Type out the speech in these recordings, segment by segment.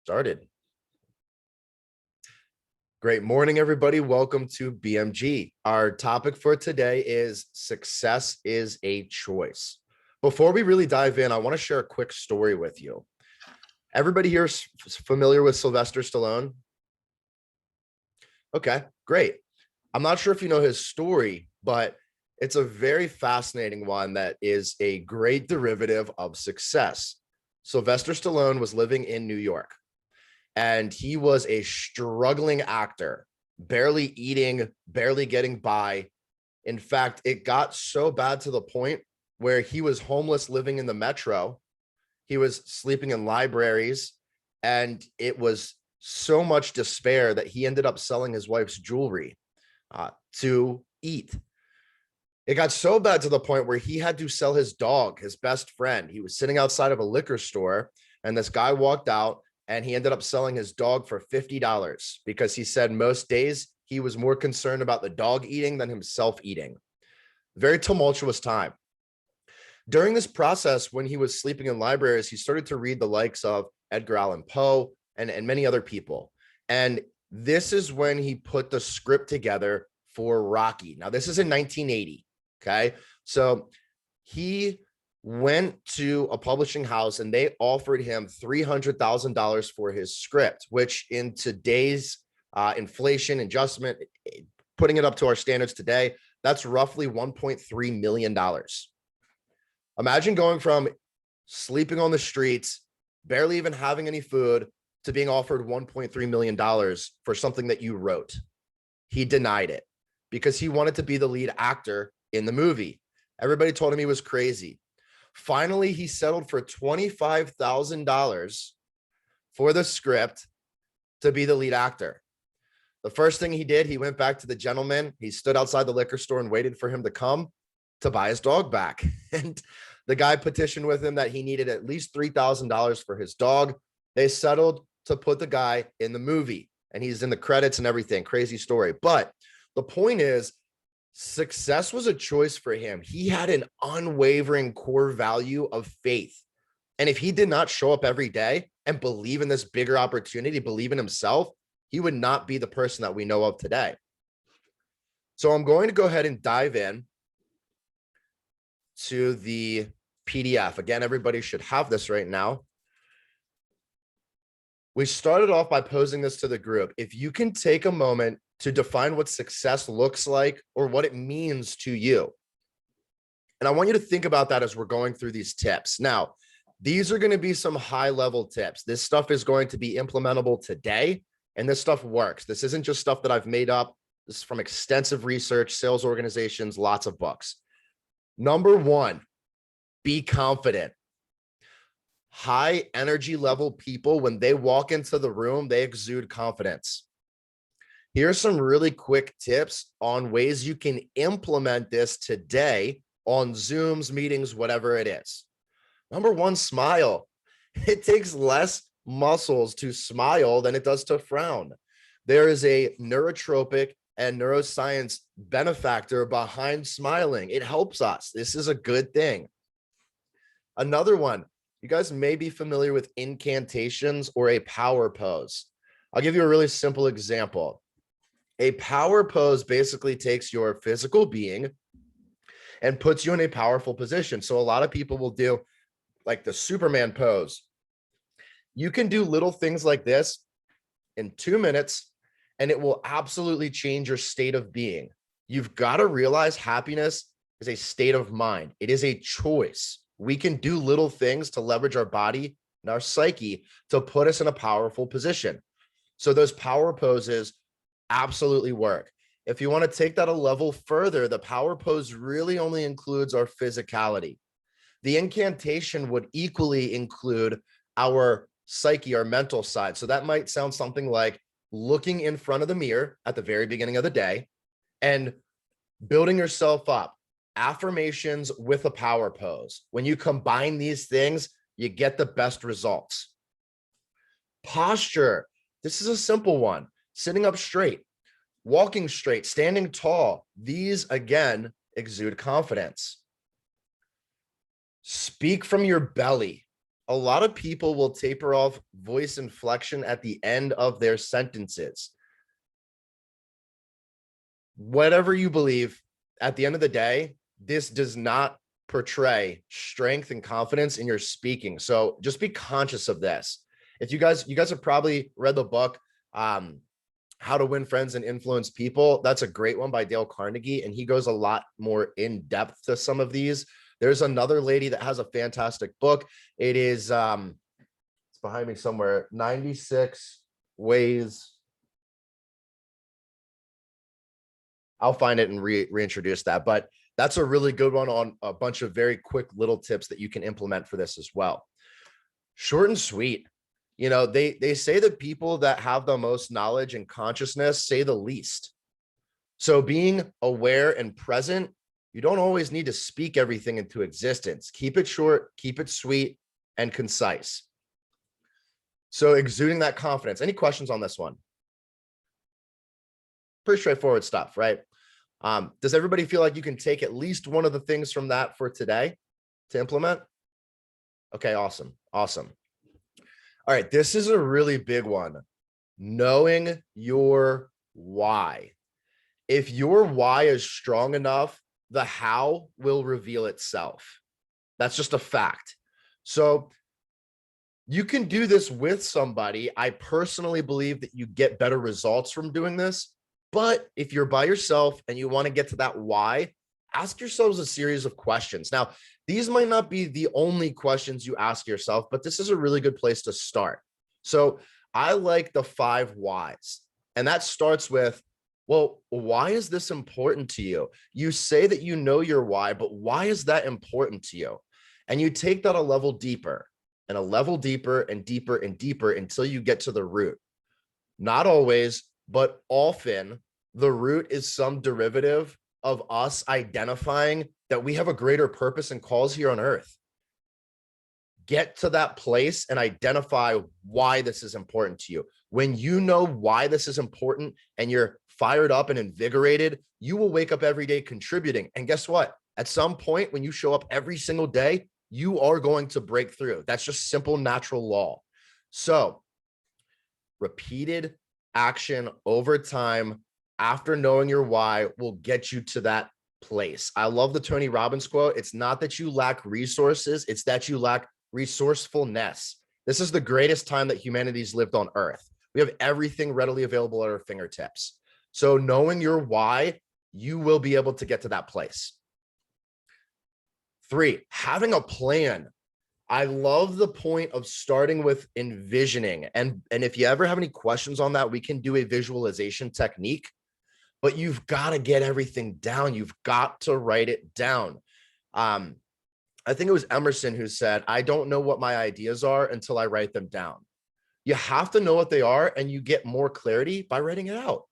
Started. Great morning, everybody. Welcome to BMG. Our topic for today is success is a choice. Before we really dive in, I want to share a quick story with you. Everybody here is familiar with Sylvester Stallone? Okay, great. I'm not sure if you know his story, but it's a very fascinating one that is a great derivative of success. Sylvester Stallone was living in New York, and he was a struggling actor, barely eating, barely getting by. In fact, it got so bad to the point where he was homeless living in the metro. He was sleeping in libraries, and it was so much despair that he ended up selling his wife's jewelry to eat. It got so bad to the point where he had to sell his dog, his best friend. He was sitting outside of a liquor store, and this guy walked out, and he ended up selling his dog for $50 because he said most days he was more concerned about the dog eating than himself eating. Very tumultuous time. During this process, when he was sleeping in libraries, he started to read the likes of Edgar Allan Poe and many other people. And this is when he put the script together for Rocky. Now, this is in 1980. Okay. So he went to a publishing house and they offered him $300,000 for his script, which in today's inflation adjustment, putting it up to our standards today, that's roughly $1.3 million. Imagine going from sleeping on the streets, barely even having any food, to being offered $1.3 million for something that you wrote. He denied it because he wanted to be the lead actor in the movie. Everybody told him he was crazy. Finally, he settled for $25,000 for the script to be the lead actor. The first thing he did, he went back to the gentleman. He stood outside the liquor store and waited for him to come to buy his dog back. And the guy petitioned with him that he needed at least $3,000 for his dog. They settled to put the guy in the movie, and he's in the credits and everything. Crazy story. But the point is, success was a choice for him. He had an unwavering core value of faith. And if he did not show up every day and believe in this bigger opportunity, believe in himself, he would not be the person that we know of today. So I'm going to go ahead and dive in to the PDF. Again, everybody should have this right now. We started off by posing this to the group. If you can take a moment to define what success looks like or what it means to you. And I want you to think about that as we're going through these tips. Now, these are going to be some high-level tips. This stuff is going to be implementable today, and this stuff works. This isn't just stuff that I've made up. This is from extensive research, sales organizations, lots of books. Number one, be confident. High energy level people, when they walk into the room, they exude confidence. Here's some really quick tips on ways you can implement this today on Zooms, meetings, whatever it is. Number one, smile. It takes less muscles to smile than it does to frown. There is a neurotropic and neuroscience benefactor behind smiling. It helps us. This is a good thing. Another one, you guys may be familiar with incantations or a power pose. I'll give you a really simple example. A power pose basically takes your physical being and puts you in a powerful position. So a lot of people will do like the Superman pose. You can do little things like this in 2 minutes, and it will absolutely change your state of being. You've got to realize happiness is a state of mind. It is a choice. We can do little things to leverage our body and our psyche to put us in a powerful position. So those power poses absolutely work. If you want to take that a level further, the power pose really only includes our physicality. The incantation would equally include our psyche, our mental side. So that might sound something like looking in front of the mirror at the very beginning of the day and building yourself up. Affirmations with a power pose. When you combine these things, you get the best results. Posture. This is a simple one. Sitting up straight, walking straight, standing tall. These, again, exude confidence. Speak from your belly. A lot of people will taper off voice inflection at the end of their sentences. Whatever you believe, at the end of the day, this does not portray strength and confidence in your speaking. So just be conscious of this. If you guys have probably read the book, How to Win Friends and Influence People. That's a great one by Dale Carnegie, and he goes a lot more in depth to some of these. There's another lady that has a fantastic book. It is it's behind me somewhere, 96 Ways. I'll find it and reintroduce that. But that's a really good one on a bunch of very quick little tips that you can implement for this as well. Short and sweet. You know, they say that people that have the most knowledge and consciousness say the least. So being aware and present, you don't always need to speak everything into existence. Keep it short, keep it sweet and concise. So exuding that confidence. Any questions on this one? Pretty straightforward stuff, right? Does everybody feel like you can take at least one of the things from that for today to implement? Okay, awesome. Awesome. All right, this is a really big one. Knowing your why. If your why is strong enough, the how will reveal itself. That's just a fact. So you can do this with somebody. I personally believe that you get better results from doing this. But if you're by yourself and you want to get to that why, ask yourselves a series of questions. Now, these might not be the only questions you ask yourself, but this is a really good place to start. So I like the 5 whys, and that starts with, well, why is this important to you? You say that you know your why, but why is that important to you? And you take that a level deeper and a level deeper and deeper and deeper until you get to the root. Not always, but often the root is some derivative of us identifying that we have a greater purpose and cause here on earth. Get to that place and identify why this is important to you. When you know why this is important and you're fired up and invigorated, you will wake up every day contributing. And guess what? At some point, when you show up every single day, you are going to break through. That's just simple natural law. So repeated action over time after knowing your why will get you to that place. I love the Tony Robbins quote. It's not that you lack resources, it's that you lack resourcefulness. This is the greatest time that humanity's lived on earth. We have everything readily available at our fingertips. So knowing your why, you will be able to get to that place. 3, having a plan. I love the point of starting with envisioning. And if you ever have any questions on that, we can do a visualization technique, but you've got to get everything down. You've got to write it down. I think it was Emerson who said, I don't know what my ideas are until I write them down. You have to know what they are, and you get more clarity by writing it out.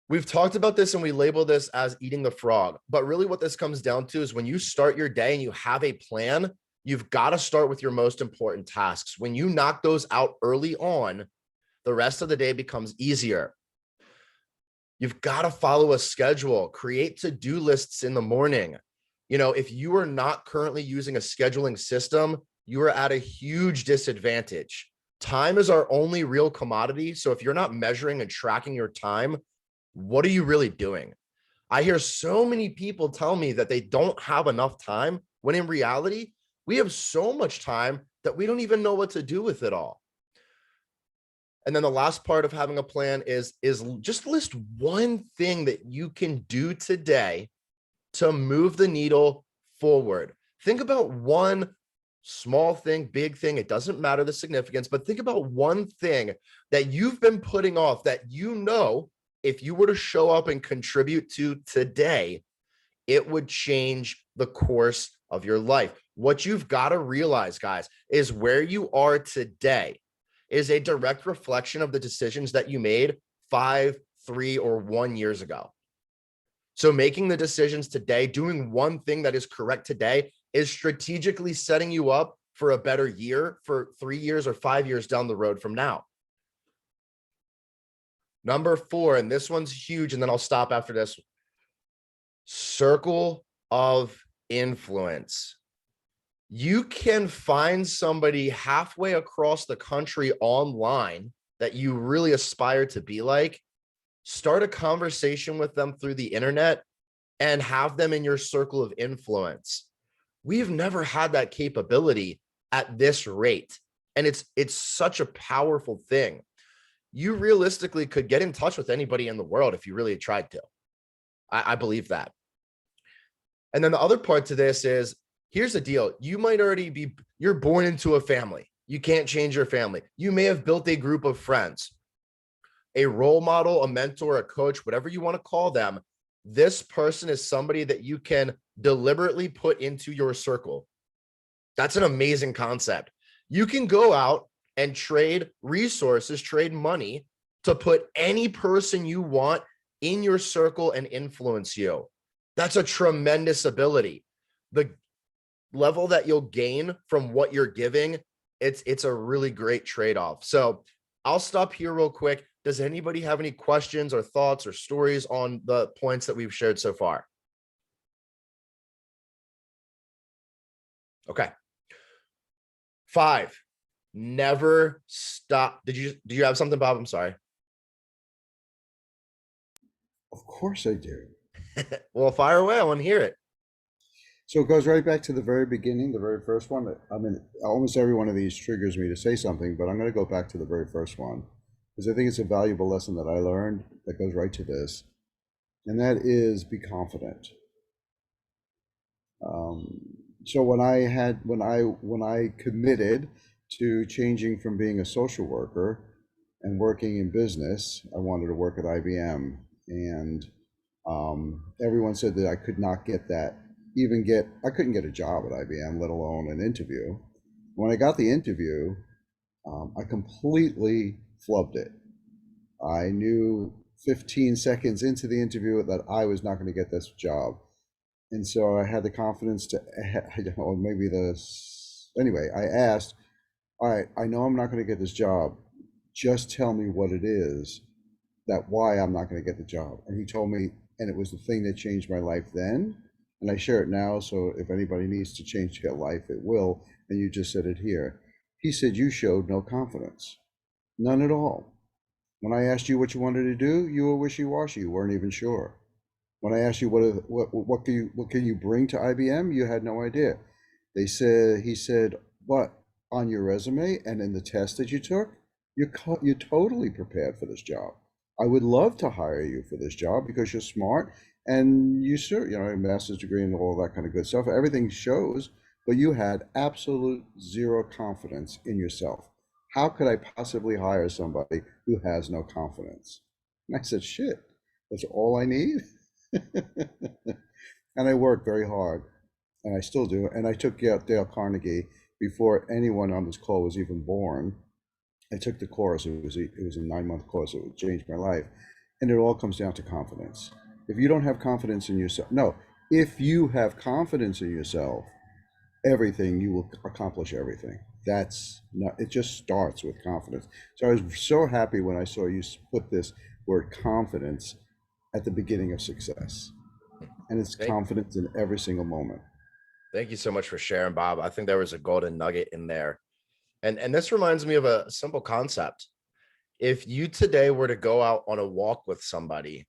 We've talked about this and we label this as eating the frog, but really what this comes down to is when you start your day and you have a plan, you've got to start with your most important tasks. When you knock those out early on, the rest of the day becomes easier. You've got to follow a schedule, create to-do lists in the morning. You know, if you are not currently using a scheduling system, you are at a huge disadvantage. Time is our only real commodity. So if you're not measuring and tracking your time, what are you really doing? I hear so many people tell me that they don't have enough time, when in reality, we have so much time that we don't even know what to do with it all. And then the last part of having a plan is just list one thing that you can do today to move the needle forward. Think about one small thing, big thing. It doesn't matter the significance, but think about one thing that you've been putting off that you know, if you were to show up and contribute to today, it would change the course of your life. What you've got to realize, guys, is where you are today is a direct reflection of the decisions that you made 5, 3, or 1 years ago. So making the decisions today, doing one thing that is correct today, is strategically setting you up for a better year, for 3 years or 5 years down the road from now. Number 4, and this one's huge, and then I'll stop after this. Circle of influence. You can find somebody halfway across the country online that you really aspire to be like, start a conversation with them through the internet, and have them in your circle of influence. We've never had that capability at this rate. And it's such a powerful thing. You realistically could get in touch with anybody in the world if you really tried to. I believe that. And then the other part to this is, here's the deal. You might already be, you're born into a family. You can't change your family. You may have built a group of friends, a role model, a mentor, a coach, whatever you want to call them. This person is somebody that you can deliberately put into your circle. That's an amazing concept. You can go out and trade resources, trade money to put any person you want in your circle and influence you. That's a tremendous ability. The level that you'll gain from what you're giving, it's a really great trade-off. So I'll stop here real quick. Does anybody have any questions or thoughts or stories on the points that we've shared so far? Okay. 5, never stop. Do you have something, Bob? I'm sorry. Of course I do. Well, fire away. I want to hear it. So it goes right back to the very beginning, the very first one. I mean, almost every one of these triggers me to say something, but I'm going to go back to the very first one because I think it's a valuable lesson that I learned that goes right to this, and that is be confident. Um, so when I committed to changing from being a social worker and working in business, I wanted to work at IBM, and everyone said that I could not get that, I couldn't get a job at IBM, let alone an interview. When I got the interview, I completely flubbed it. I knew 15 seconds into the interview that I was not going to get this job. And so I had the confidence to, or maybe anyway, I asked, all right, I know I'm not going to get this job. Just tell me what it is that why I'm not going to get the job. And he told me, and it was the thing that changed my life then. And I share it now. So if anybody needs to change their life, it will. And you just said it here. He said, you showed no confidence, none at all. When I asked you what you wanted to do, you were wishy-washy. You weren't even sure. When I asked you what can you bring to IBM, you had no idea. He said, but on your resume and in the test that you took, you're totally prepared for this job. I would love to hire you for this job because you're smart and a master's degree and all that kind of good stuff. Everything shows, but you had absolute zero confidence in yourself. How could I possibly hire somebody who has no confidence? And I said, shit, that's all I need. And I worked very hard, and I still do. And I took Dale Carnegie before anyone on this call was even born. I took the course. It was a 9-month course. It would change my life, and it all comes down to confidence. If you don't have confidence in yourself, no. If you have confidence in yourself, everything you will accomplish everything. That's not. It just starts with confidence. So I was so happy when I saw you put this word confidence at the beginning of success, and it's Thank, confidence in every single moment. thank you so much for sharing, Bob. I think there was a golden nugget in there. And this reminds me of a simple concept. If you today were to go out on a walk with somebody,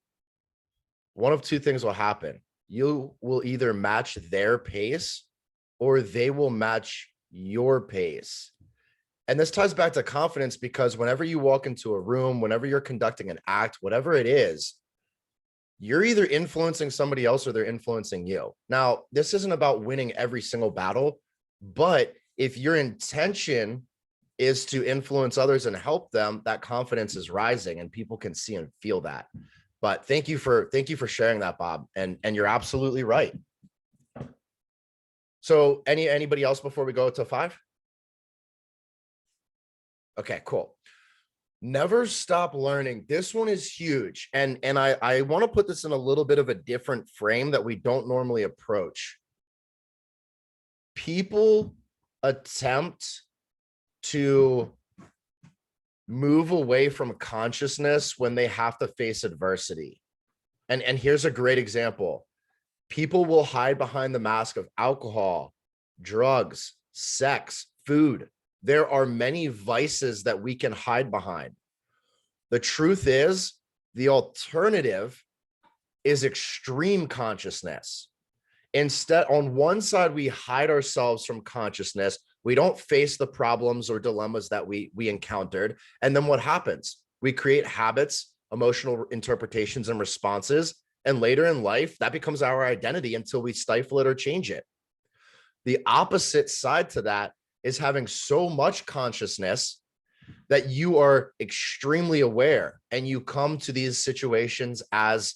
one of two things will happen. You will either match their pace or they will match your pace. And this ties back to confidence because whenever you walk into a room, whenever you're conducting an act, whatever it is, you're either influencing somebody else or they're influencing you. Now, this isn't about winning every single battle, but if your intention is to influence others and help them, that confidence is rising and people can see and feel that. But thank you for sharing that, Bob. And you're absolutely right. So anybody else before we go to 5? Okay, cool. Never stop learning. This one is huge. And I want to put this in a little bit of a different frame that we don't normally approach. People attempt to move away from consciousness when they have to face adversity. And here's a great example. People will hide behind the mask of alcohol, drugs, sex, food. There are many vices that we can hide behind. The truth is, the alternative is extreme consciousness. Instead, on one side, we hide ourselves from consciousness. We don't face the problems or dilemmas that we encountered. And then what happens? We create habits, emotional interpretations, and responses. And later in life, that becomes our identity until we stifle it or change it. The opposite side to that is having so much consciousness that you are extremely aware and you come to these situations as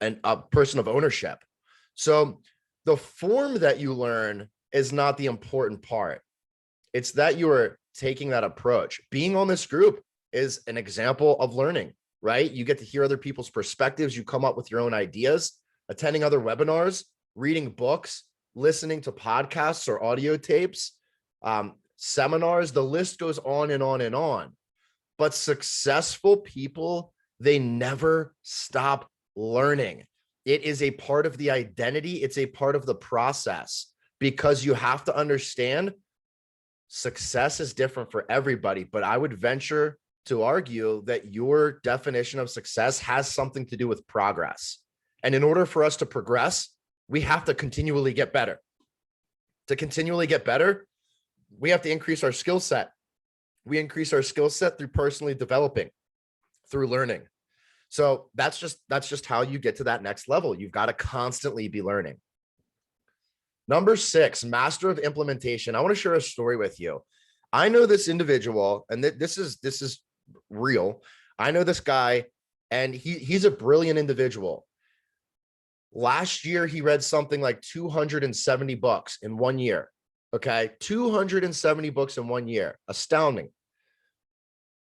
a person of ownership. So the form that you learn is not the important part. It's that you are taking that approach. Being on this group is an example of learning, right? You get to hear other people's perspectives. You come up with your own ideas, attending other webinars, reading books, listening to podcasts or audio tapes, seminars. The list goes on and on and on. But successful people, they never stop learning. It is a part of the identity. It's a part of the process, because you have to understand success is different for everybody. But I would venture to argue that your definition of success has something to do with progress. And in order for us to progress, we have to continually get better. To continually get better, we have to increase our skill set. We increase our skill set through personally developing, through learning. So that's just how you get to that next level. You've got to constantly be learning. Number 6, master of implementation. I want to share a story with you. I know this individual, and this is real. I know this guy, and he's a brilliant individual. Last year, he read something like 270 books in 1 year. Okay, 270 books in 1 year. Astounding.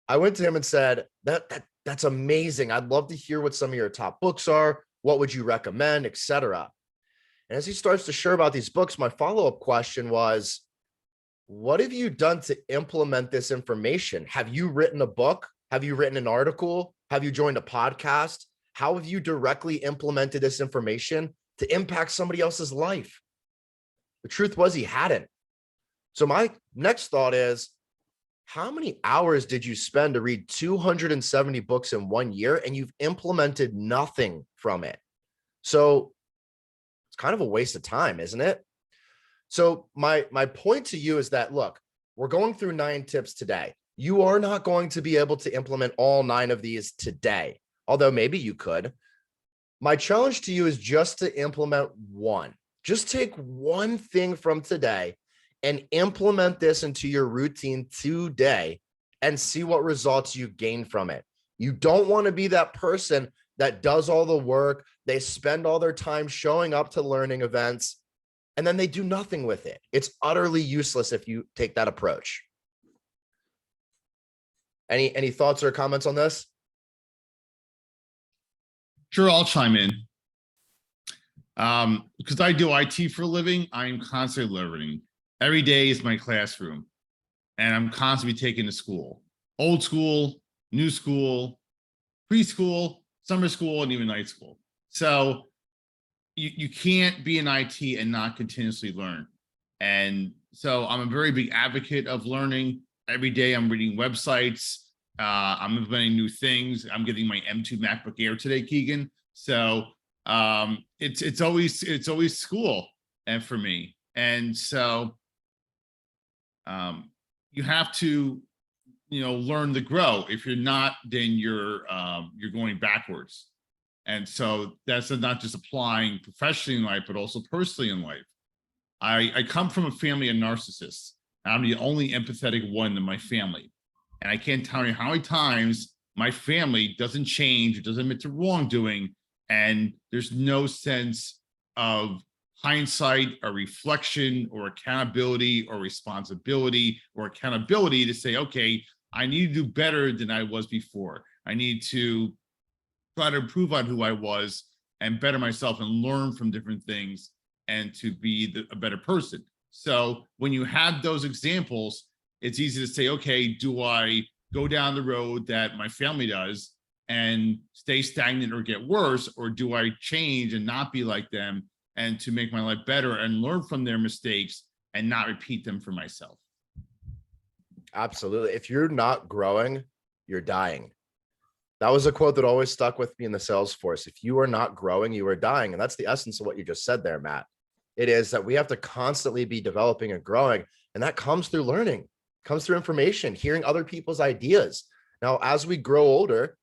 I went to him and said, that's amazing. I'd love to hear what some of your top books are. What would you recommend, etc. And as he starts to share about these books, my follow-up question was, what have you done to implement this information? Have you written a book? Have you written an article? Have you joined a podcast? How have you directly implemented this information to impact somebody else's life? The truth was he hadn't. So my next thought is, how many hours did you spend to read 270 books in 1 year and you've implemented nothing from it? So it's kind of a waste of time, isn't it? So my point to you is that, look, we're going through 9 tips today. You are not going to be able to implement all 9 of these today, although maybe you could. My challenge to you is just to implement one. Just take one thing from today and implement this into your routine today and see what results you gain from it. You don't want to be that person that does all the work. They spend all their time showing up to learning events, and then they do nothing with it. It's utterly useless if you take that approach. Any thoughts or comments on this? Sure, I'll chime in. Because I do IT for a living, I'm constantly learning. Every day is my classroom, and I'm constantly taking to school. Old school, new school, preschool, summer school, and even night school. So you can't be in IT and not continuously learn. And so I'm a very big advocate of learning. Every day I'm reading websites. I'm implementing new things. I'm getting my M2 MacBook Air today, Keegan. So it's always school, and for me. And so you have to, learn to grow. If you're not, then you're going backwards. And so that's not just applying professionally in life, but also personally in life. I come from a family of narcissists. I'm the only empathetic one in my family. And I can't tell you how many times my family doesn't change, or doesn't admit to wrongdoing, and there's no sense of hindsight or reflection or accountability or responsibility or accountability to say, okay, I need to do better than I was before. I need to try to improve on who I was and better myself and learn from different things and to be a better person. So when you have those examples, it's easy to say, okay, do I go down the road that my family does and stay stagnant or get worse, or do I change and not be like them and to make my life better and learn from their mistakes and not repeat them for myself. Absolutely. If you're not growing, you're dying. That was a quote that always stuck with me in the sales force. If you are not growing, you are dying. And that's the essence of what you just said there, Matt. It is that we have to constantly be developing and growing. And that comes through learning, comes through information, hearing other people's ideas. Now, as we grow older,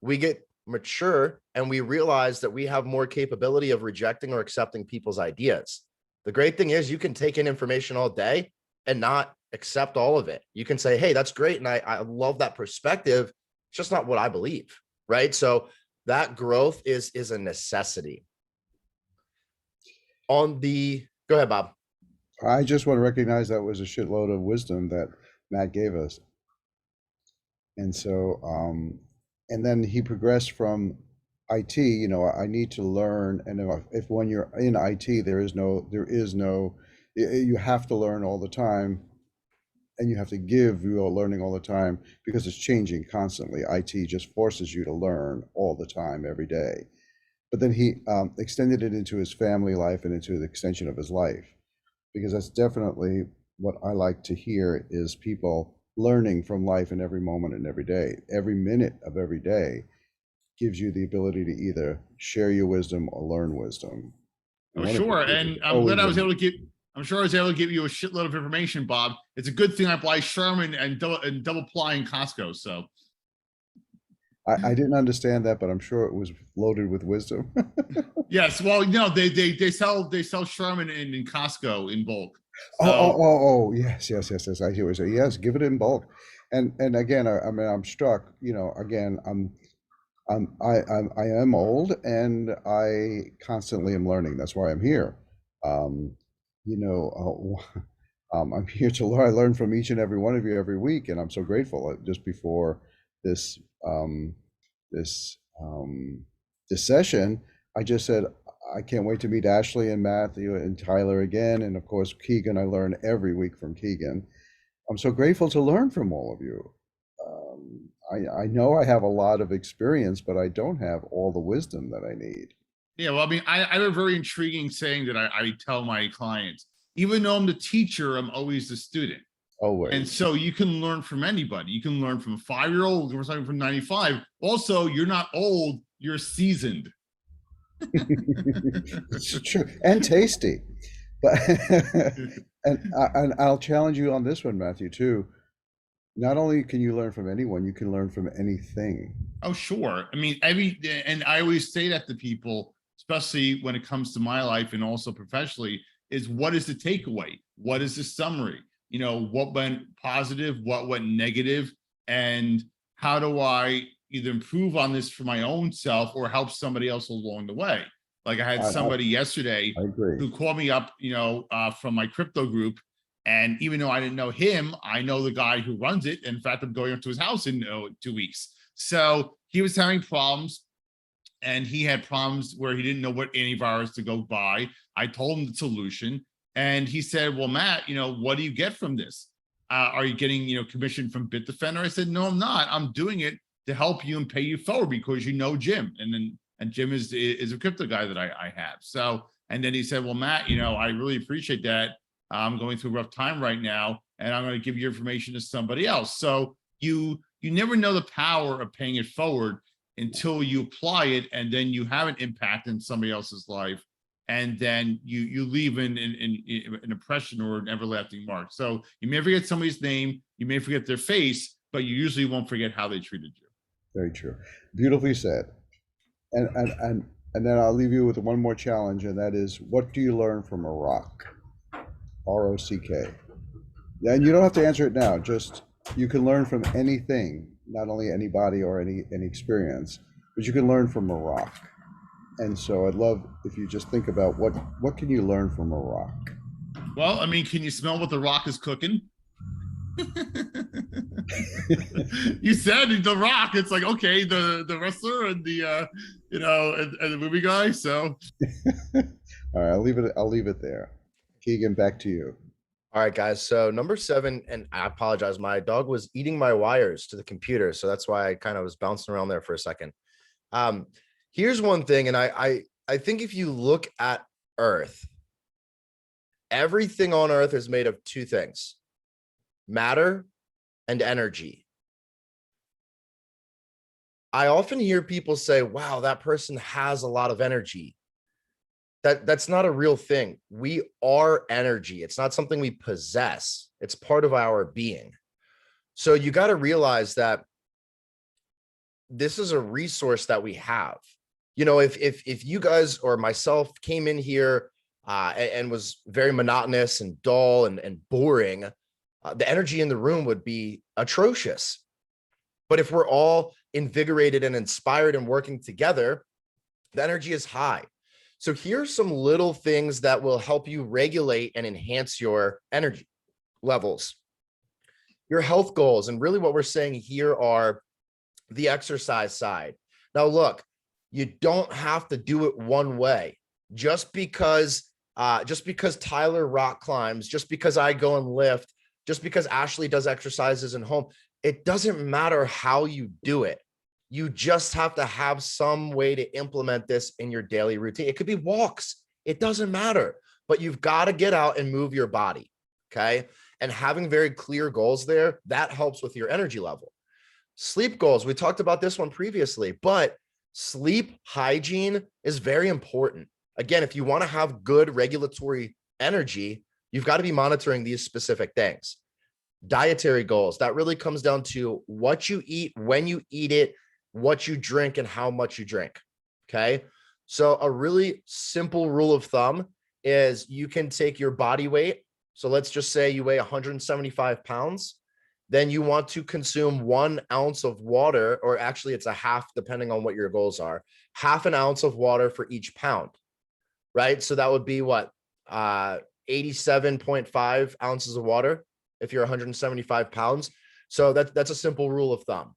we get mature and we realize that we have more capability of rejecting or accepting people's ideas. The great thing is you can take in information all day and not accept all of it. You can say, hey, that's great. And I love that perspective. It's just not what I believe, right? So that growth is a necessity. Go ahead, Bob. I just want to recognize that was a shitload of wisdom that Matt gave us. And so, and then he progressed from IT, I need to learn. And if when you're in IT, you have to learn all the time, and you have to give your learning all the time because it's changing constantly. IT just forces you to learn all the time, every day. But then he extended it into his family life and into the extension of his life, because that's definitely what I like to hear is people learning from life in every moment and every day. Every minute of every day gives you the ability to either share your wisdom or learn wisdom. Oh, sure. And I'm glad I was able to give, I'm sure I was able to give you a shitload of information, Bob. It's a good thing I buy Sherman and double ply in Costco. So I didn't understand that, but I'm sure it was loaded with wisdom. yes, well, they sell Sherman in Costco in bulk. So, oh, yes. I hear what you're saying. Yes, give it in bulk. And again, I mean, I'm struck. Again, I am old, and I constantly am learning. That's why I'm here. I'm here to learn. I learn from each and every one of you every week, and I'm so grateful. Just before this this session, I just said I can't wait to meet Ashley and Matthew and Tyler again, and of course Keegan. I learn every week from Keegan. I'm so grateful to learn from all of you. I know I have a lot of experience, but I don't have all the wisdom that I need. yeah, well, I mean, I have a very intriguing saying that I tell my clients. Even though I'm the teacher, I'm always the student. Always. And so you can learn from anybody. You can learn from a 5-year-old, or something from 95. Also, you're not old, you're seasoned. It's true and tasty. But and I'll challenge you on this one, Matthew, too. Not only can you learn from anyone, you can learn from anything. Oh, sure. I mean, and I always say that to people, especially when it comes to my life and also professionally, is what is the takeaway? What is the summary? What went positive, what went negative, and how do I either improve on this for my own self or help somebody else along the way? Like I had somebody yesterday who called me up, from my crypto group. And even though I didn't know him, I know the guy who runs it. In fact, I'm going up to his house in 2 weeks. So he was having problems, and he had problems where he didn't know what antivirus to go buy. I told him the solution, and he said, well, Matt, what do you get from this? Are you getting, commission from Bitdefender? I said, no, I'm not. I'm doing it to help you and pay you forward because Jim. And Jim is a crypto guy that I have. So, and then he said, well, Matt, I really appreciate that. I'm going through a rough time right now, and I'm going to give your information to somebody else. So you never know the power of paying it forward until you apply it, and then you have an impact in somebody else's life, and then you leave an impression or an everlasting mark. So you may forget somebody's name, you may forget their face, but you usually won't forget how they treated you. Very true. Beautifully said. And then I'll leave you with one more challenge, and that is, what do you learn from a rock? ROCK. And you don't have to answer it now. Just, you can learn from anything, not only anybody or any experience, but you can learn from a rock. And so I'd love if you just think about what can you learn from a rock? Well, I mean, can you smell what the rock is cooking? You said the rock. It's like, okay, the wrestler and the and the movie guy. So all right, I'll leave it there. Keegan, back to you. All right, guys. So number 7, and I apologize, my dog was eating my wires to the computer, so that's why I kind of was bouncing around there for a second. Here's one thing, and I think if you look at Earth, Everything on earth is made of two things: matter and energy. I often hear people say, wow, that person has a lot of energy. That's not a real thing. We are energy. It's not something we possess. It's part of our being. So you got to realize that this is a resource that we have. You know, if you guys or myself came in here and was very monotonous and dull and boring, the energy in the room would be atrocious. But if we're all invigorated and inspired and working together, the energy is high. So here's some little things that will help you regulate and enhance your energy levels, your health goals. And really what we're saying here are the exercise side. Now, look, you don't have to do it one way. Just because Tyler rock climbs, just because I go and lift, just because Ashley does exercises in home, it doesn't matter how you do it. You just have to have some way to implement this in your daily routine. It could be walks. It doesn't matter, but you've got to get out and move your body. Okay. And having very clear goals there, that helps with your energy level. Sleep goals. We talked about this one previously, but sleep hygiene is very important. Again, if you want to have good regulatory energy, you've got to be monitoring these specific things. Dietary goals. That really comes down to what you eat, when you eat it, what you drink, and how much you drink. Okay. So a really simple rule of thumb is you can take your body weight. So let's just say you weigh 175 pounds. Then you want to consume 1 ounce of water, or actually it's a half, depending on what your goals are, half an ounce of water for each pound, right? So that would be what? 87.5 ounces of water if you're 175 pounds. So that's a simple rule of thumb.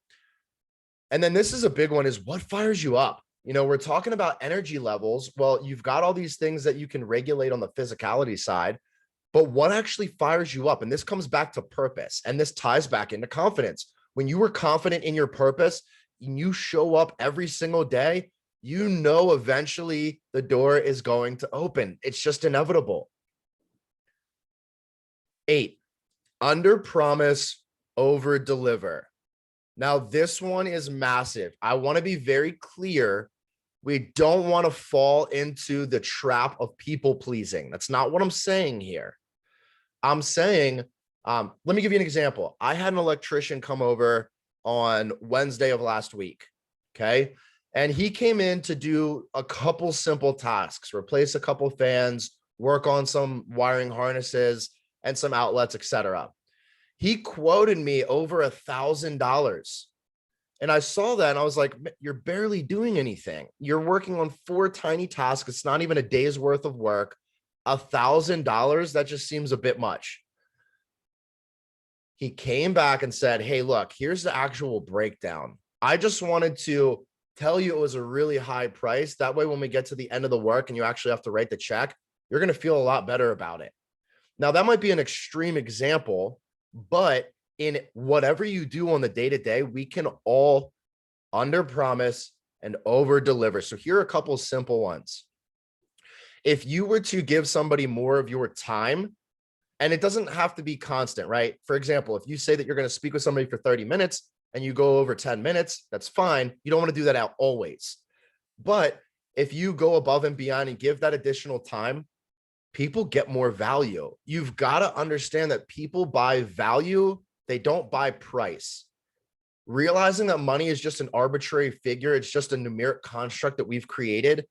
And then this is a big one, is what fires you up? You know, we're talking about energy levels. Well, you've got all these things that you can regulate on the physicality side, but what actually fires you up? And this comes back to purpose, and this ties back into confidence. When you were confident in your purpose and you show up every single day, you know eventually the door is going to open. It's just inevitable. 8, under promise, over deliver. Now, this one is massive. I want to be very clear. We don't want to fall into the trap of people pleasing. That's not what I'm saying here. I'm saying, let me give you an example. I had an electrician come over on Wednesday of last week. Okay. And he came in to do a couple simple tasks: replace a couple fans, work on some wiring harnesses and some outlets, etc. He quoted me over $1,000. And I saw that and I was like, you're barely doing anything. You're working on 4 tiny tasks. It's not even a day's worth of work. $1,000, that just seems a bit much. He came back and said, hey, look, here's the actual breakdown. I just wanted to tell you it was a really high price. That way, when we get to the end of the work and you actually have to write the check, you're going to feel a lot better about it. Now, that might be an extreme example, but in whatever you do on the day-to-day, we can all under promise and over deliver. So here are a couple of simple ones. If you were to give somebody more of your time, and it doesn't have to be constant, right? For example, if you say that you're going to speak with somebody for 30 minutes and you go over 10 minutes, that's fine. You don't want to do that out always. But if you go above and beyond and give that additional time, people get more value. You've got to understand that people buy value. They don't buy price. Realizing that money is just an arbitrary figure, it's just a numeric construct that we've created.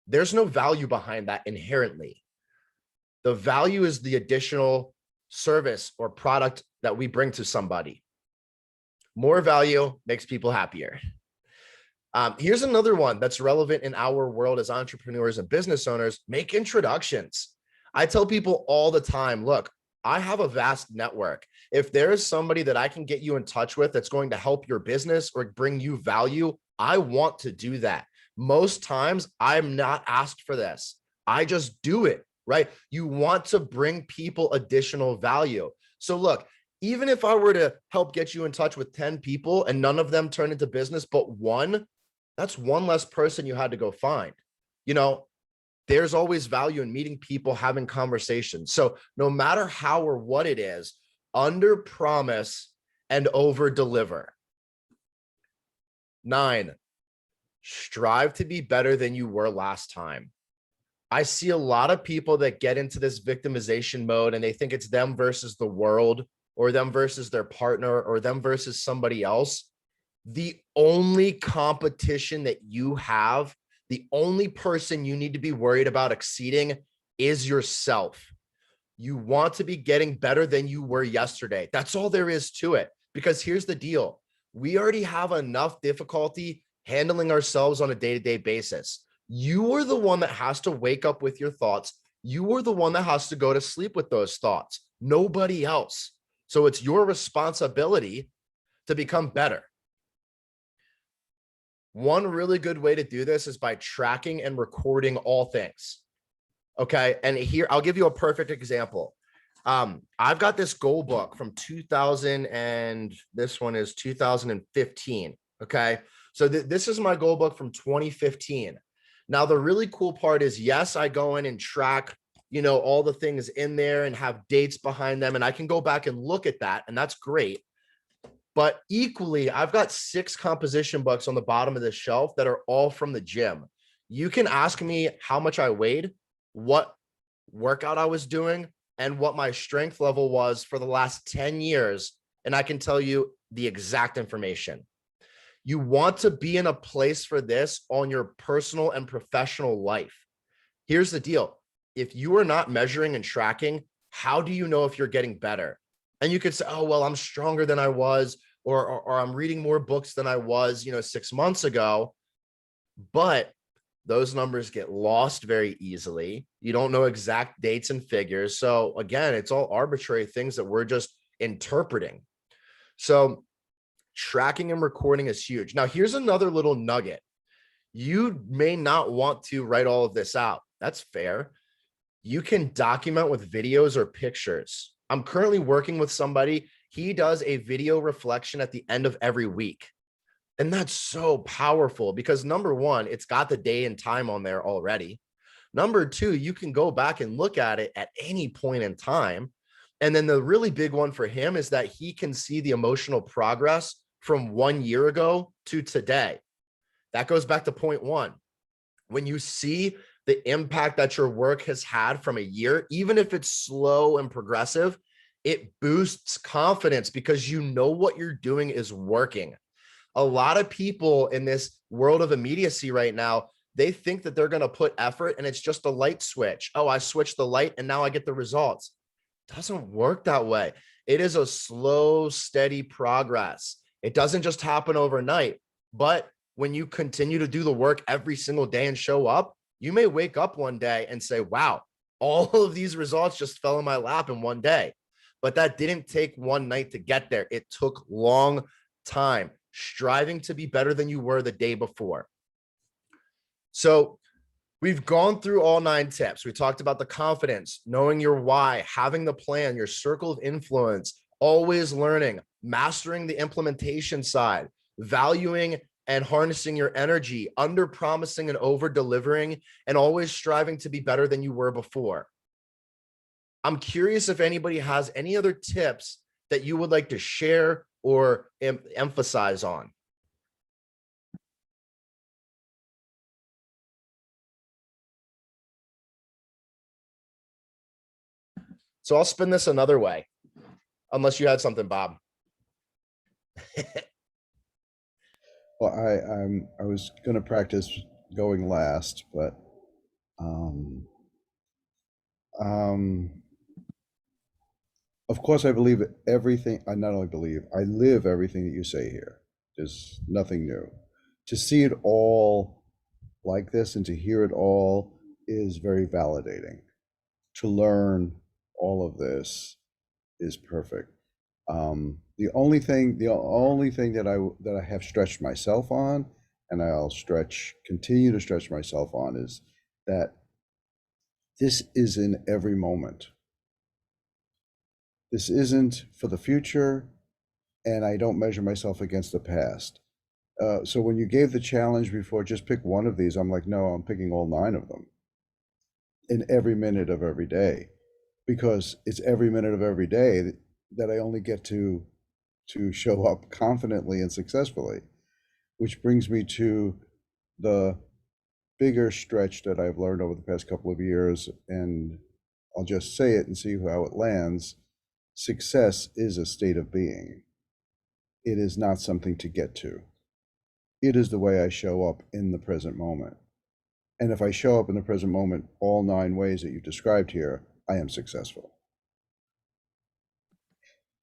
There's no value behind that inherently. The value is the additional service or product that we bring to somebody. More value makes people happier. Here's another one that's relevant in our world as entrepreneurs and business owners: make introductions. I tell people all the time, look, I have a vast network. If there is somebody that I can get you in touch with that's going to help your business or bring you value, I want to do that. Most times I'm not asked for this. I just do it, right? You want to bring people additional value. So look, even if I were to help get you in touch with 10 people and none of them turn into business, but one, that's one less person you had to go find. You know, there's always value in meeting people, having conversations. So no matter how or what it is, under promise and over deliver. 9, strive to be better than you were last time. I see a lot of people that get into this victimization mode and they think it's them versus the world, or them versus their partner, or them versus somebody else. The only competition that you have, the only person you need to be worried about exceeding is yourself. You want to be getting better than you were yesterday. That's all there is to it. Because here's the deal. We already have enough difficulty handling ourselves on a day-to-day basis. You are the one that has to wake up with your thoughts. You are the one that has to go to sleep with those thoughts. Nobody else. So it's your responsibility to become better. One really good way to do this is by tracking and recording all things. Okay. And here, I'll give you a perfect example. I've got this goal book from 2000 and this one is 2015. Okay. So this is my goal book from 2015. Now, the really cool part is, yes, I go in and track, all the things in there and have dates behind them. And I can go back and look at that. And that's great. But equally, I've got 6 composition books on the bottom of the shelf that are all from the gym. You can ask me how much I weighed, what workout I was doing, and what my strength level was for the last 10 years. And I can tell you the exact information. You want to be in a place for this on your personal and professional life. Here's the deal. If you are not measuring and tracking, how do you know if you're getting better? And you could say, oh, well, I'm stronger than I was, or I'm reading more books than I was, 6 months ago. But those numbers get lost very easily. You don't know exact dates and figures. So again, it's all arbitrary things that we're just interpreting. So tracking and recording is huge. Now, here's another little nugget. You may not want to write all of this out. That's fair. You can document with videos or pictures. I'm currently working with somebody. He does a video reflection at the end of every week. And that's so powerful because number one, it's got the day and time on there already. Number two, you can go back and look at it at any point in time. And then the really big one for him is that he can see the emotional progress from 1 year ago to today. That goes back to point 1. When you see the impact that your work has had from a year, even if it's slow and progressive, it boosts confidence because you know what you're doing is working. A lot of people in this world of immediacy right now, they think that they're going to put effort and it's just a light switch. Oh, I switched the light and now I get the results. It doesn't work that way. It is a slow, steady progress. It doesn't just happen overnight, but when you continue to do the work every single day and show up, you may wake up one day and say, wow, all of these results just fell in my lap in one day. But that didn't take one night to get there. It took long time, striving to be better than you were the day before. So we've gone through all 9 tips. We talked about the confidence, knowing your why, having the plan, your circle of influence, always learning, mastering the implementation side, valuing and harnessing your energy, under promising and over delivering, and always striving to be better than you were before. I'm curious if anybody has any other tips that you would like to share or emphasize on. So I'll spin this another way, unless you had something, Bob. Well, I was going to practice going last, but um, of course, I believe everything. I not only believe, I live everything that you say here. There's nothing new. To see it all like this and to hear it all is very validating. To learn all of this is perfect. The only thing that I have stretched myself on, and I'll continue to stretch myself on, is that this is in every moment. This isn't for the future, and I don't measure myself against the past. So when you gave the challenge before, just pick one of these, I'm like, no, I'm picking all 9 of them. in every minute of every day, because it's every minute of every day that I only get to show up confidently and successfully, which brings me to the bigger stretch that I've learned over the past couple of years, and I'll just say it and see how it lands. Success is a state of being. It is not something to get to. It is the way I show up in the present moment. And if I show up in the present moment all 9 ways that you've described here, I am successful.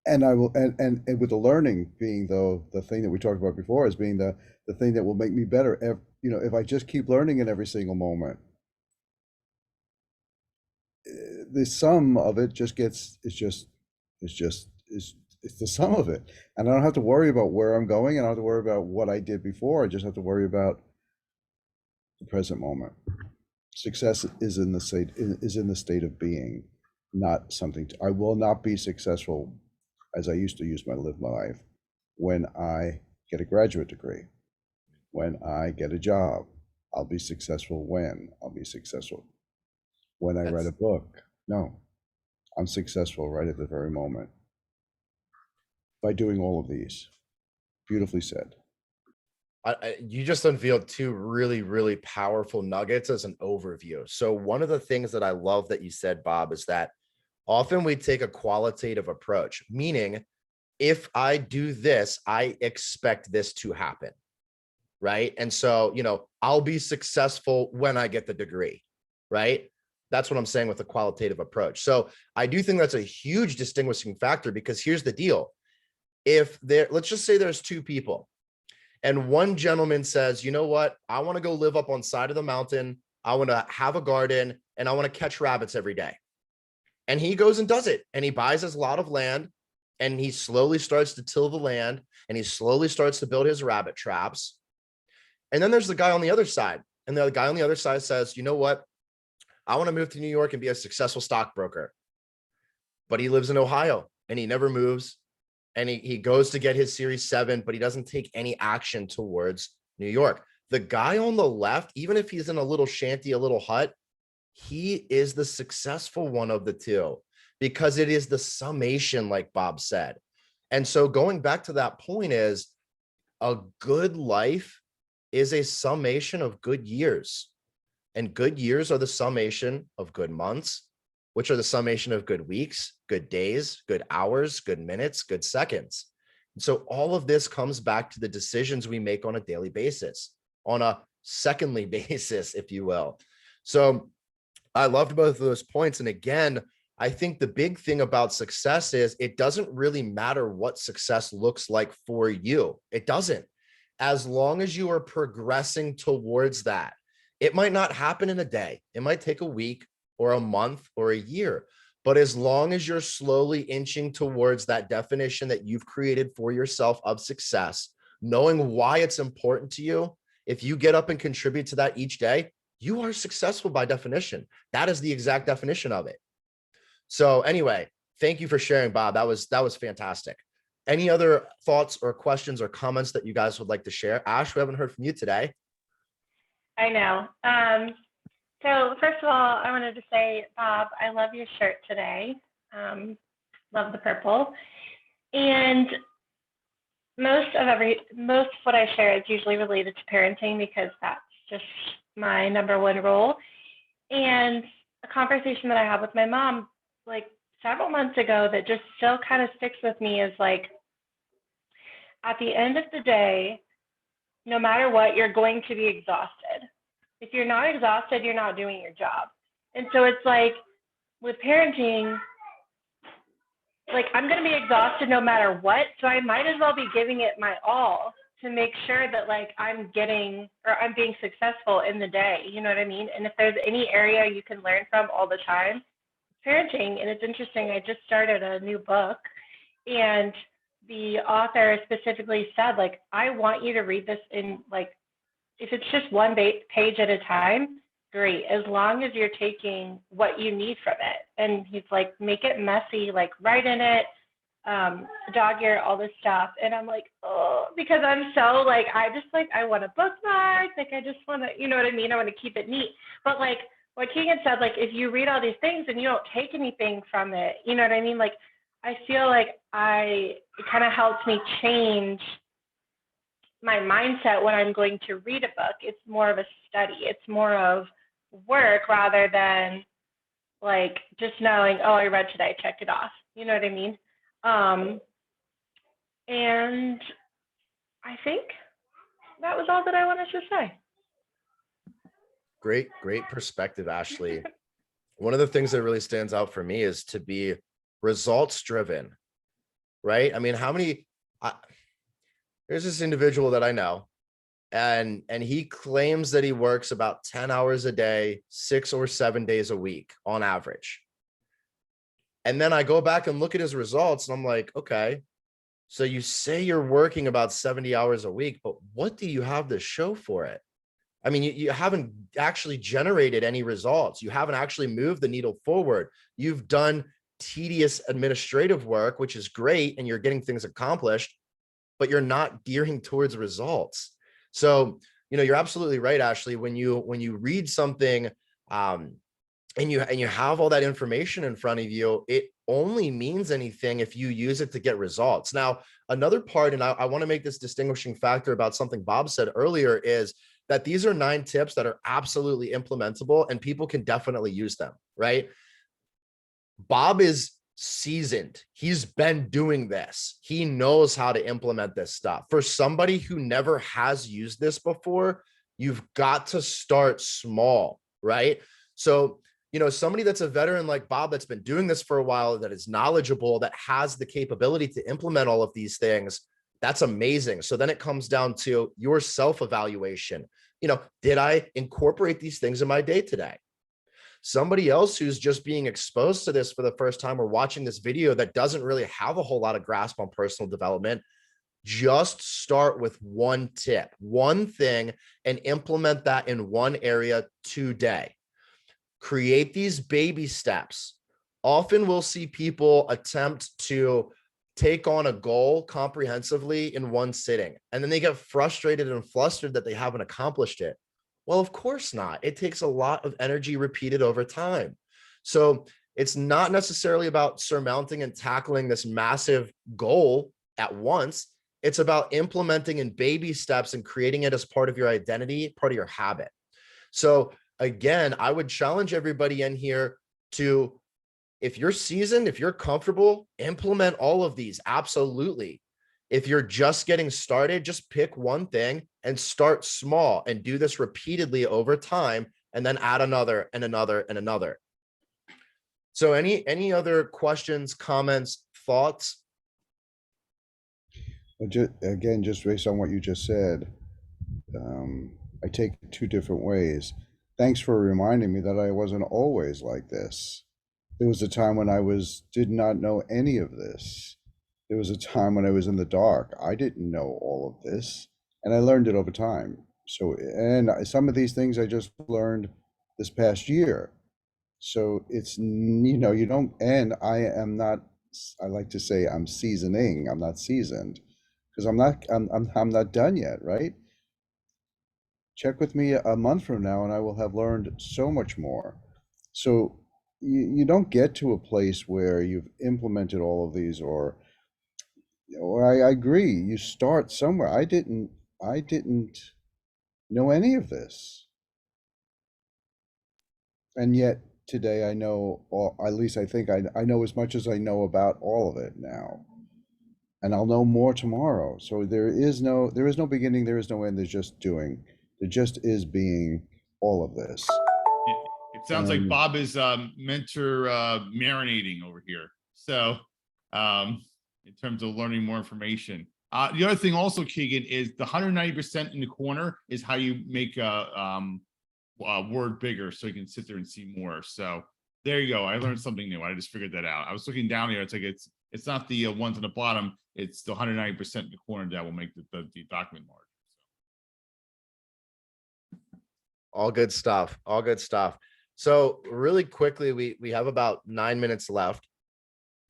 And I will, and with the learning being, though, the thing that we talked about before, as being the thing that will make me better. If I just keep learning in every single moment, the sum of it just gets, it's the sum of it. And I don't have to worry about where I'm going, and I don't have to worry about what I did before. I just have to worry about the present moment. Success is in the state of being, not something I will not be successful, as I used to live my life, when I get a graduate degree, when I get a job. I'll be successful when I write a book. No, I'm successful right at the very moment by doing all of these. Beautifully said. You just unveiled 2 really, really powerful nuggets as an overview. So one of the things that I love that you said, Bob, is that often we take a qualitative approach, meaning if I do this, I expect this to happen, right? And so, I'll be successful when I get the degree, right? That's what I'm saying with the qualitative approach. So I do think that's a huge distinguishing factor, because here's the deal. Let's just say there's 2 people, and one gentleman says, you know what? I want to go live up on side of the mountain. I want to have a garden, and I want to catch rabbits every day. And he goes and does it. And he buys his lot of land, and he slowly starts to till the land, and he slowly starts to build his rabbit traps. And then there's the guy on the other side. And the guy on the other side says, you know what? I want to move to New York and be a successful stockbroker. But he lives in Ohio, and he never moves. And he goes to get his Series 7, but he doesn't take any action towards New York. The guy on the left, even if he's in a little shanty, a little hut, he is the successful one of the 2, because it is the summation, like Bob said. And so going back to that point, is a good life is a summation of good years. And good years are the summation of good months, which are the summation of good weeks, good days, good hours, good minutes, good seconds. And so all of this comes back to the decisions we make on a daily basis, on a secondly basis, if you will. So I loved both of those points. And again, I think the big thing about success is it doesn't really matter what success looks like for you. It doesn't. As long as you are progressing towards that. It might not happen in a day. It might take a week or a month or a year. But as long as you're slowly inching towards that definition that you've created for yourself of success, knowing why it's important to you, if you get up and contribute to that each day, you are successful by definition. That is the exact definition of it. So anyway, thank you for sharing, Bob. That was fantastic. Any other thoughts or questions or comments that you guys would like to share? Ash, we haven't heard from you today. I know. So first of all, I wanted to say, Bob, I love your shirt today. Love the purple. And most of what I share is usually related to parenting, because that's just my number one role. And a conversation that I had with my mom, like several months ago, that just still kind of sticks with me, is like, at the end of the day, no matter what, you're going to be exhausted. If you're not exhausted, you're not doing your job. And so it's like with parenting, like I'm going to be exhausted no matter what. So I might as well be giving it my all to make sure that like I'm being successful in the day. You know what I mean? And if there's any area you can learn from all the time, parenting. And it's interesting, I just started a new book, and the author specifically said, like, I want you to read this in, like, if it's just one page at a time, great, as long as you're taking what you need from it. And he's like, make it messy, like write in it, dog ear, all this stuff. And I'm like, oh, because I'm so like, I want a bookmark, like I just want to, you know what I mean? I want to keep it neat. But like what Keegan said, like if you read all these things and you don't take anything from it, you know what I mean? Like I feel like it kind of helps me change my mindset when I'm going to read a book. It's more of a study. It's more of work rather than like just knowing, oh, I read today, check it off. You know what I mean? And I think that was all that I wanted to say. Great perspective, Ashley. One of the things that really stands out for me is to be results driven, right? I mean, there's this individual that I know, and he claims that he works about 10 hours a day, 6 or 7 days a week on average. And then I go back and look at his results and I'm like, okay, so you say you're working about 70 hours a week, but what do you have to show for it? I mean, you haven't actually generated any results. You haven't actually moved the needle forward. You've done tedious administrative work, which is great, and you're getting things accomplished, but you're not gearing towards results. So, you're absolutely right, Ashley. When you read something, and you have all that information in front of you, it only means anything if you use it to get results. Now, another part, and I want to make this distinguishing factor about something Bob said earlier, is that these are 9 tips that are absolutely implementable and people can definitely use them, right? Bob is seasoned. He's been doing this. He knows how to implement this stuff. For somebody who never has used this before, you've got to start small, right? So, somebody that's a veteran like Bob, that's been doing this for a while, that is knowledgeable, that has the capability to implement all of these things, that's amazing. So then it comes down to your self-evaluation. Did I incorporate these things in my day today? Somebody else who's just being exposed to this for the first time or watching this video that doesn't really have a whole lot of grasp on personal development, just start with one tip, one thing, and implement that in one area today. Create these baby steps. Often we'll see people attempt to take on a goal comprehensively in one sitting, and then they get frustrated and flustered that they haven't accomplished it. Well, of course not. It takes a lot of energy repeated over time. So it's not necessarily about surmounting and tackling this massive goal at once. It's about implementing in baby steps and creating it as part of your identity, part of your habit. So again, I would challenge everybody in here to, if you're seasoned, if you're comfortable, implement all of these. Absolutely. If you're just getting started, just pick one thing and start small and do this repeatedly over time, and then add another and another and another. So any other questions, comments, thoughts? Again, just based on what you just said, I take it 2 different ways. Thanks for reminding me that I wasn't always like this. There was a time when I did not know any of this. There was a time when I was in the dark. I didn't know all of this, and I learned it over time. So, and some of these things I just learned this past year. So it's, you don't, and I like to say I'm seasoning. I'm not seasoned, because I'm not done yet, right? Check with me a month from now and I will have learned so much more. So you don't get to a place where you've implemented all of these, or I agree, you start somewhere. I didn't know any of this. And yet today I know, or at least I think I know as much as I know about all of it now. And I'll know more tomorrow. So there is no beginning, there is no end, there's just doing. There just is being all of this. It sounds like Bob is mentor marinating over here. So in terms of learning more information. The other thing also, Keegan, is the 190% in the corner is how you make a word bigger so you can sit there and see more. So there you go. I learned something new. I just figured that out. I was looking down here. It's like it's not the ones on the bottom. It's the 190% in the corner that will make the document larger. All good stuff. All good stuff. So really quickly, we have about 9 minutes left.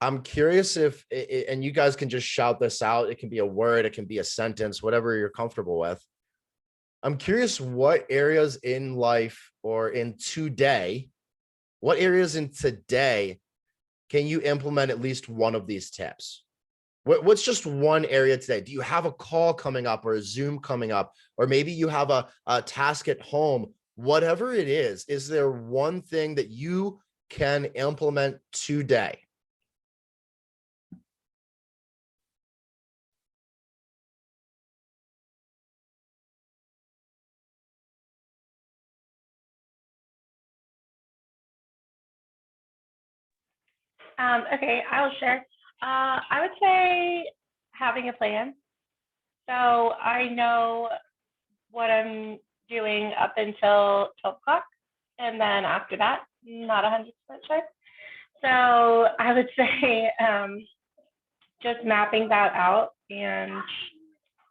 I'm curious if, and you guys can just shout this out. It can be a word, it can be a sentence, whatever you're comfortable with. I'm curious what areas in life or in today, what areas in today can you implement at least one of these tips? What's just one area today? Do you have a call coming up or a Zoom coming up, or maybe you have a task at home? Whatever it is there one thing that you can implement today? Okay, I'll share. I would say having a plan. So I know what I'm doing up until 12 o'clock. And then after that, not 100% sure. So I would say just mapping that out and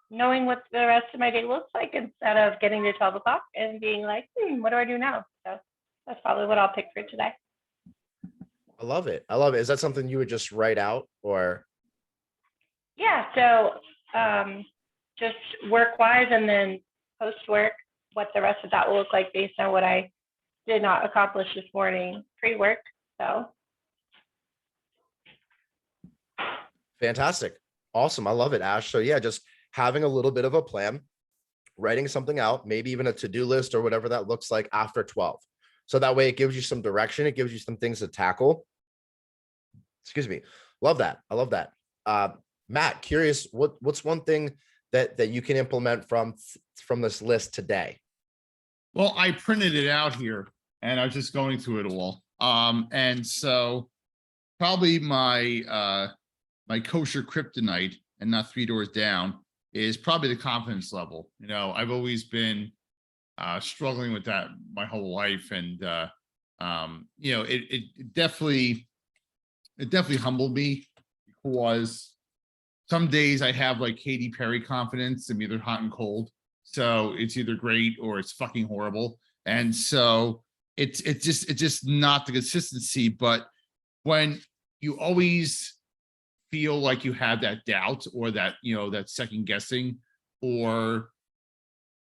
knowing what the rest of my day looks like instead of getting to 12 o'clock and being like, what do I do now? So that's probably what I'll pick for today. I love it. I love it. Is that something you would just write out or? Yeah, so just work-wise and then post-work, what the rest of that will look like based on what I did not accomplish this morning pre-work. So Fantastic. Awesome. I love it, Ash. So yeah, just having a little bit of a plan, writing something out, maybe even a to-do list or whatever that looks like after 12. So that way it gives you some direction. It gives you some things to tackle. Excuse me. Love that. I love that. Matt, curious, what's one thing that you can implement from this list today? Well, I printed it out here and I was just going through it all. And so probably my my kosher kryptonite, and not Three Doors Down, is probably the confidence level. You know, I've always been struggling with that my whole life. And you know, it definitely humbled me, because some days I have like Katy Perry confidence. I'm either hot and cold. So it's either great or it's fucking horrible. And so it's just not the consistency. But when you always feel like you have that doubt or that, you know, that second guessing, or,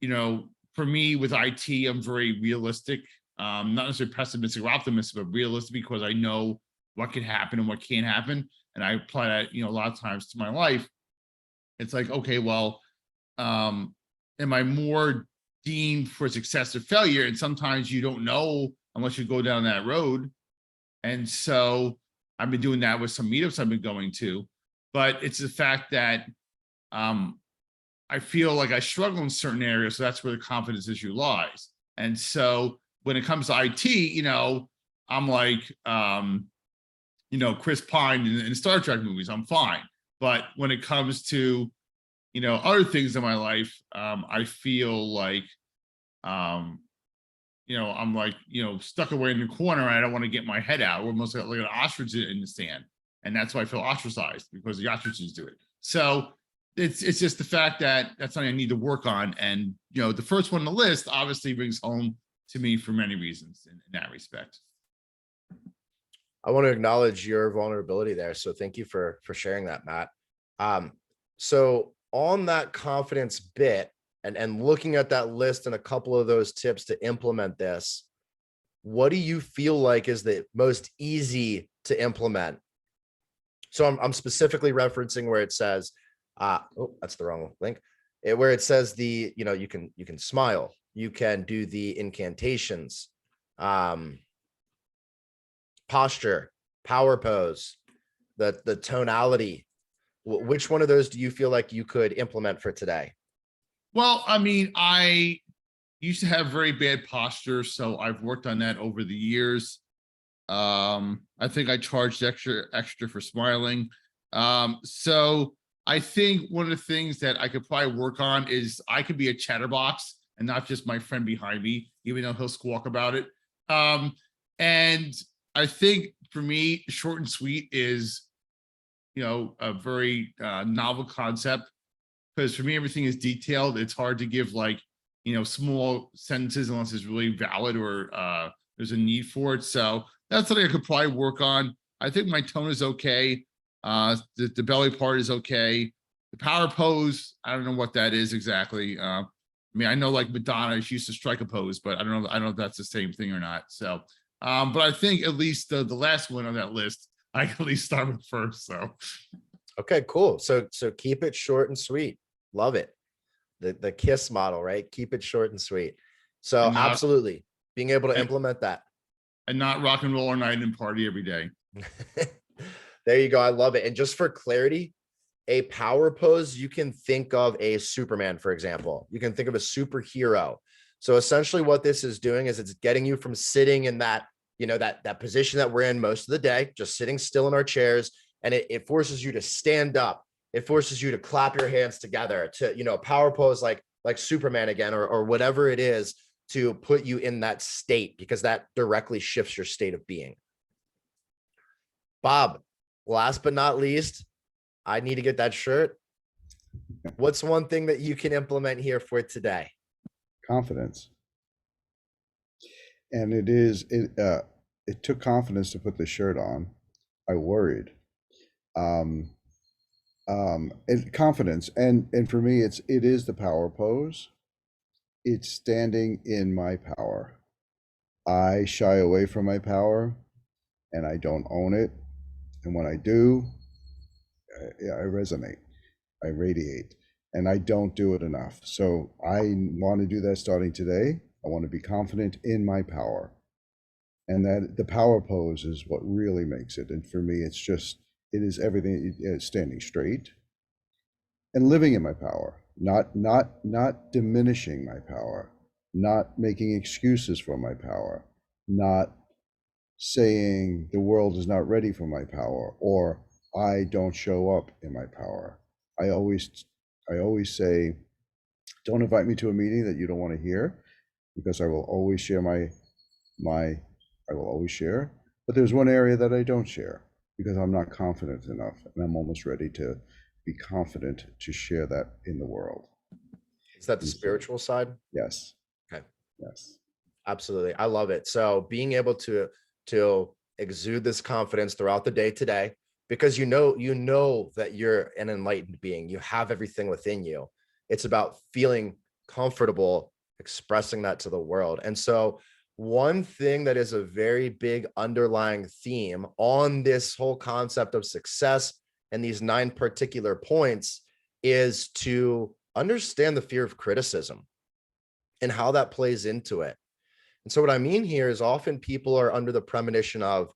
you know, for me with IT, I'm very realistic, not necessarily pessimistic or optimistic, but realistic, because I know what can happen and what can't happen. And I apply that, you know, a lot of times to my life. It's like, okay, well, am I more deemed for success or failure? And sometimes you don't know unless you go down that road. And so I've been doing that with some meetups I've been going to, but it's the fact that I feel like I struggle in certain areas. So that's where the confidence issue lies. And so when it comes to IT, you know, I'm like, you know, Chris Pine in Star Trek movies, I'm fine. But when it comes to, you know, other things in my life, I feel like, you know, I'm like, you know, stuck away in the corner. And I don't want to get my head out. We're almost like an ostrich in the sand. And that's why I feel ostracized, because the ostriches do it. So it's just the fact that that's something I need to work on. And, you know, the first one on the list obviously brings home to me for many reasons in that respect. I want to acknowledge your vulnerability there. So thank you for sharing that, Matt. So on that confidence bit and looking at that list and a couple of those tips to implement this, what do you feel like is the most easy to implement? So I'm specifically referencing where it says, oh, that's the wrong link. Where it says you know, you can smile, you can do the incantations, posture, power pose, the tonality. Which one of those do you feel like you could implement for today? Well, I mean, I used to have very bad posture, so I've worked on that over the years. I think I charged extra for smiling. So I think one of the things that I could probably work on is I could be a chatterbox and not just my friend behind me, even though he'll squawk about it. And I think for me, short and sweet is, you know, a very novel concept, because for me, everything is detailed. It's hard to give like, you know, small sentences unless it's really valid or there's a need for it. So that's something I could probably work on. I think my tone is okay. The belly part is okay. The power pose, I don't know what that is exactly. I mean, I know like Madonna, she used to strike a pose, but I don't know if that's the same thing or not. So, but I think at least the last one on that list, I can at least start with first. So, Okay, cool. So keep it short and sweet. Love it. The KISS model, right? Keep it short and sweet. So And not- absolutely being able to and- implement that. and not rock and roll all night and party every day. There you go. I love it. And just for clarity, a power pose, you can think of a Superman, for example. You can think of a superhero. So essentially what this is doing is it's getting you from sitting in that, that position that we're in most of the day, just sitting still in our chairs. And it forces you to stand up. It forces you to clap your hands together to, a power pose like Superman again, or whatever it is, to put you in that state, because that directly shifts your state of being. Bob, last but not least, I need to get that shirt. What's one thing that you can implement here for today? Confidence. And it took confidence to put the shirt on. I worried. And confidence. And for me, it is the power pose. It's standing in my power. I shy away from my power and I don't own it. And when I do, I resonate, I radiate, and I don't do it enough. So I want to do that starting today. I want to be confident in my power. And that the power pose is what really makes it. And for me, it is everything, standing straight and living in my power, not diminishing my power, not making excuses for my power, not saying the world is not ready for my power, or I don't show up in my power. I always say, don't invite me to a meeting that you don't want to hear, because I will always share I will always share. But there's one area that I don't share because I'm not confident enough, and I'm almost ready to be confident to share that in the world. Is that the spiritual side? Yes. Okay. Yes. Absolutely. I love it. So being able to exude this confidence throughout the day today, because you know that you're an enlightened being, you have everything within you. It's about feeling comfortable expressing that to the world. And so one thing that is a very big underlying theme on this whole concept of success and these 9 particular points is to understand the fear of criticism and how that plays into it. And so what I mean here is often people are under the premonition of,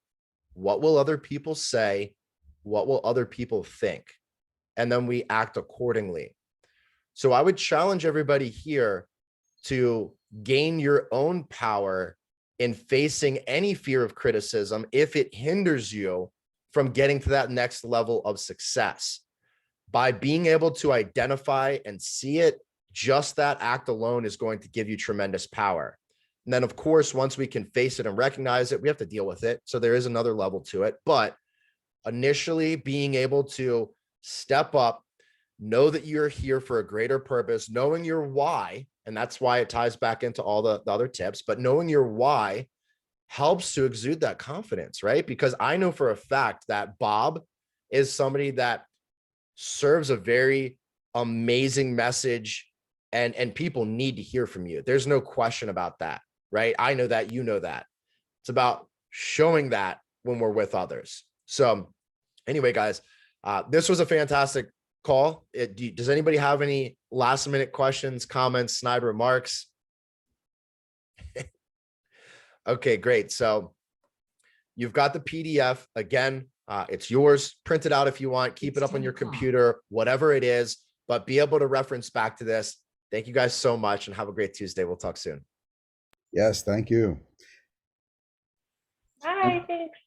what will other people say? What will other people think? And then we act accordingly. So I would challenge everybody here to gain your own power in facing any fear of criticism if it hinders you from getting to that next level of success. By being able to identify and see it, just that act alone is going to give you tremendous power. And then, of course, once we can face it and recognize it, we have to deal with it. So there is another level to it. But initially, being able to step up, know that you're here for a greater purpose, knowing your why, and that's why it ties back into all the other tips, but knowing your why helps to exude that confidence, right? Because I know for a fact that Bob is somebody that serves a very amazing message, and people need to hear from you. There's no question about that, right? I know that, you know that. It's about showing that when we're with others. So anyway, guys, this was a fantastic call. Does anybody have any last minute questions, comments, snide remarks? Okay, great. So you've got the PDF again. It's yours. Print it out if you want. Keep it up on your computer, whatever it is, but be able to reference back to this. Thank you guys so much, and have a great Tuesday. We'll talk soon. Yes, thank you. Bye, thanks.